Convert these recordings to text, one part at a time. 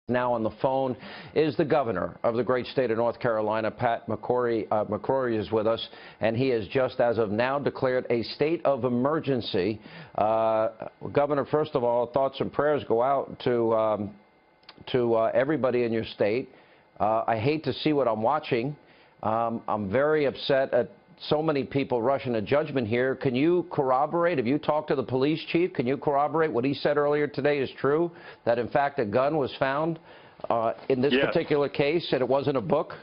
Now on the phone is the governor of the great state of North Carolina, Pat McCrory. McCrory is with us, and he has just as of now declared a state of emergency. Governor, first of all, thoughts and prayers go out to everybody in your state. I hate to see what I'm watching. I'm very upset at so many people rushing to judgment here. Can you corroborate? Have you talked to the police chief? Can you corroborate what he said earlier today is true, that in fact a gun was found in this particular case and it wasn't a book?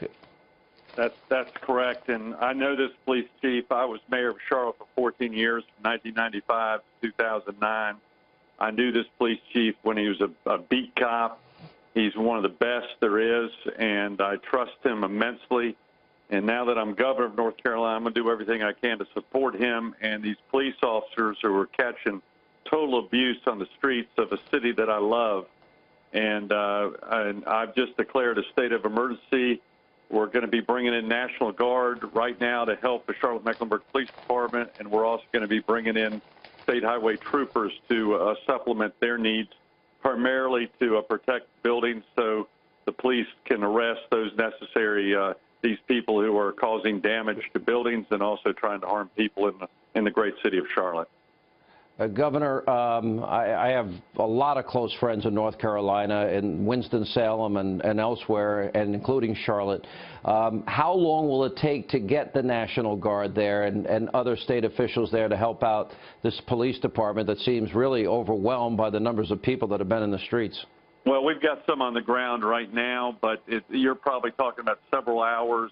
That's correct. And I know this police chief. I was mayor of Charlotte for 14 years, from 1995 to 2009. I knew this police chief when he was a beat cop. He's one of the best there is, and I trust him immensely. And now that I'm governor of North Carolina, I'm going to do everything I can to support him and these police officers who are catching total abuse on the streets of a city that I love. And I've just declared a state of emergency. We're going to be bringing in National Guard right now to help the Charlotte-Mecklenburg Police Department, and we're also going to be bringing in state highway troopers to supplement their needs, primarily to protect buildings so the police can arrest those necessary these people who are causing damage to buildings and also trying to harm people in the great city of Charlotte. Governor, I have a lot of close friends in North Carolina, in Winston-Salem and elsewhere, and including Charlotte. How long will it take to get the National Guard there and other state officials there to help out this police department that seems really overwhelmed by the numbers of people that have been in the streets? Well, we've got some on the ground right now, but you're probably talking about several hours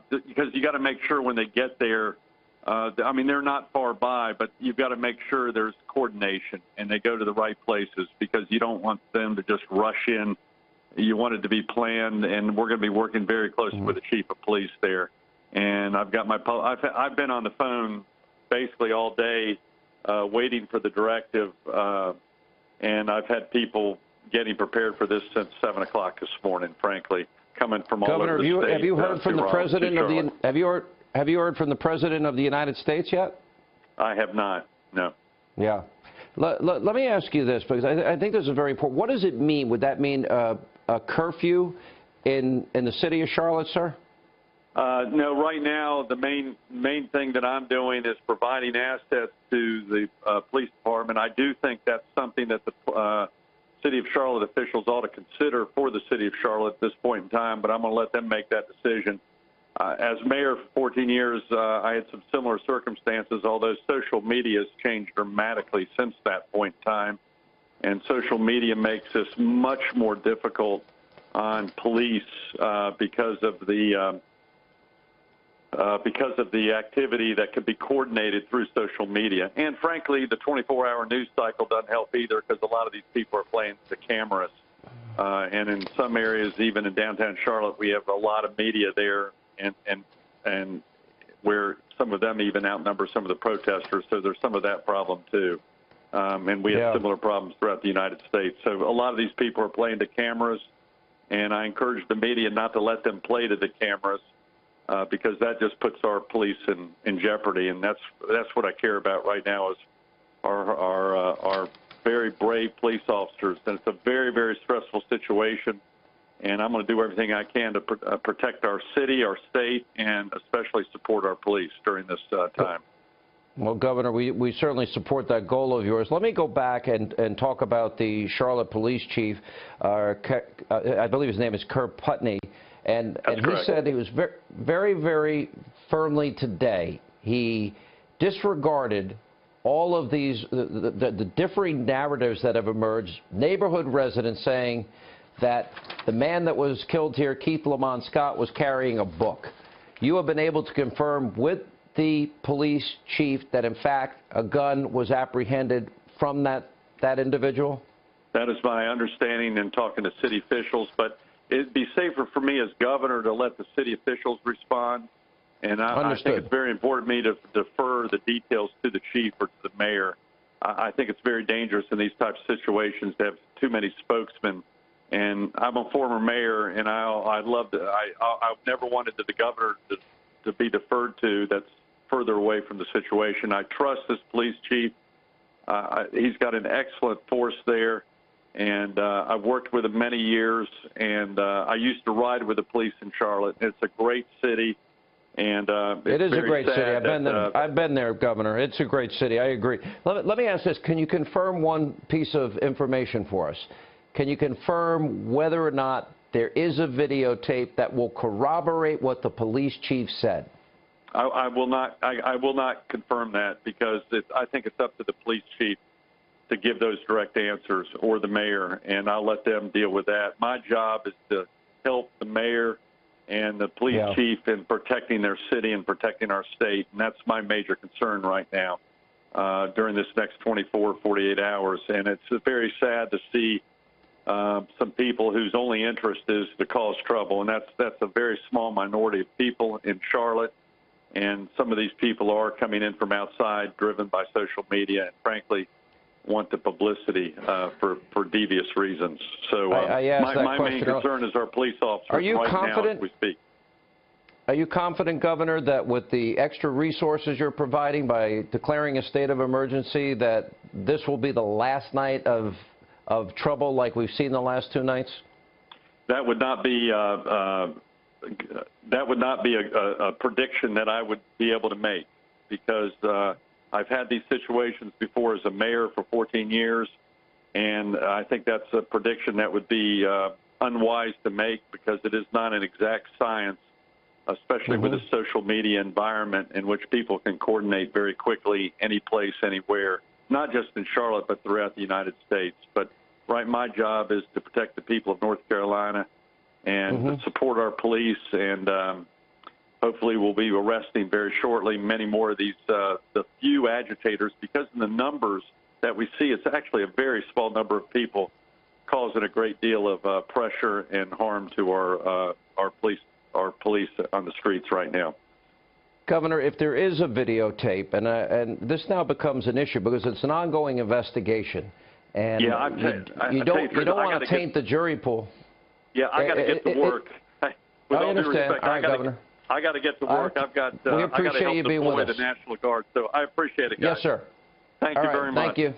because you got to make sure when they get there. I mean, they're not far by, but you've got to make sure there's coordination and they go to the right places because you don't want them to just rush in. You want it to be planned, and we're going to be working very closely with the chief of police there. And I've got I've been on the phone basically all day waiting for the directive, and I've had people getting prepared for this since 7 o'clock this morning, frankly, coming from all over the state. Governor, have you heard from the president of the Have you heard from the President of the United States yet? I have not, no. Yeah. Let me ask you this, because I think this is very important. What does it mean? Would that mean a curfew in the city of Charlotte, sir? No, right now the main thing that I'm doing is providing assets to the police department. I do think that's something that the city of Charlotte officials ought to consider for the city of Charlotte at this point in time, but I'm going to let them make that decision. As mayor for 14 years, I had some similar circumstances, although social media has changed dramatically since that point in time. And social media makes this much more difficult on police because of the activity that could be coordinated through social media. And frankly, the 24-hour news cycle doesn't help either because a lot of these people are playing the cameras. And in some areas, even in downtown Charlotte, we have a lot of media there. And where some of them even outnumber some of the protesters, so there's some of that problem too. And we have similar problems throughout the United States. So a lot of these people are playing to cameras, and I encourage the media not to let them play to the cameras because that just puts our police in jeopardy. And that's what I care about right now is our very brave police officers. And it's a very, very stressful situation. And I'm going to do everything I can to protect our city, our state, and especially support our police during this time. Well, Governor, we certainly support that goal of yours. Let me go back and talk about the Charlotte police chief. I believe his name is Kurt Putney. And he said he was very, very firmly today. He disregarded all of these, the differing narratives that have emerged, neighborhood residents saying that the man that was killed here, Keith Lamont Scott, was carrying a book. You have been able to confirm with the police chief that, in fact, a gun was apprehended from that individual? That is my understanding in talking to city officials, but it'd be safer for me as governor to let the city officials respond. And I think it's very important for me to defer the details to the chief or to the mayor. I think it's very dangerous in these types of situations to have too many spokesmen. And I'm a former mayor, and I've never wanted the governor to be deferred to that's further away from the situation. I trust this police chief. He's got an excellent force there. And I've worked with him many years, and I used to ride with the police in Charlotte. It's a great city. And it is a great city. I've been there. I've been there, Governor. It's a great city. I agree. Let me ask this. Can you confirm one piece of information for us? Can you confirm whether or not there is a videotape that will corroborate what the police chief said? I will not. I will not confirm that because I think it's up to the police chief to give those direct answers, or the mayor, and I'll let them deal with that. My job is to help the mayor and the police chief in protecting their city and protecting our state, and that's my major concern right now during this next 24, 48 hours. And it's very sad to see some people whose only interest is to cause trouble, and that's a very small minority of people in Charlotte. And some of these people are coming in from outside, driven by social media, and frankly, want the publicity for devious reasons. So my main concern is our police officers right now as we speak. Are you confident, Governor, that with the extra resources you're providing by declaring a state of emergency, that this will be the last night of trouble like we've seen the last two nights? That would not be a prediction that I would be able to make, because I've had these situations before as a mayor for 14 years, and I think that's a prediction that would be unwise to make, because it is not an exact science, especially with a social media environment in which people can coordinate very quickly, any place, anywhere, not just in Charlotte, but throughout the United States. But my job is to protect the people of North Carolina and support our police, and hopefully we'll be arresting very shortly many more of these, the few agitators, because in the numbers that we see, it's actually a very small number of people causing a great deal of pressure and harm to our police on the streets right now. Governor, if there is a videotape, and this now becomes an issue because it's an ongoing investigation, and you don't want to taint the jury pool. Yeah, I got to get to work. With all due respect, Governor. I got to get to work. I've got. We appreciate you being with us. The National Guard, so I appreciate it, guys. Yes, sir. Thank you very much. Thank you.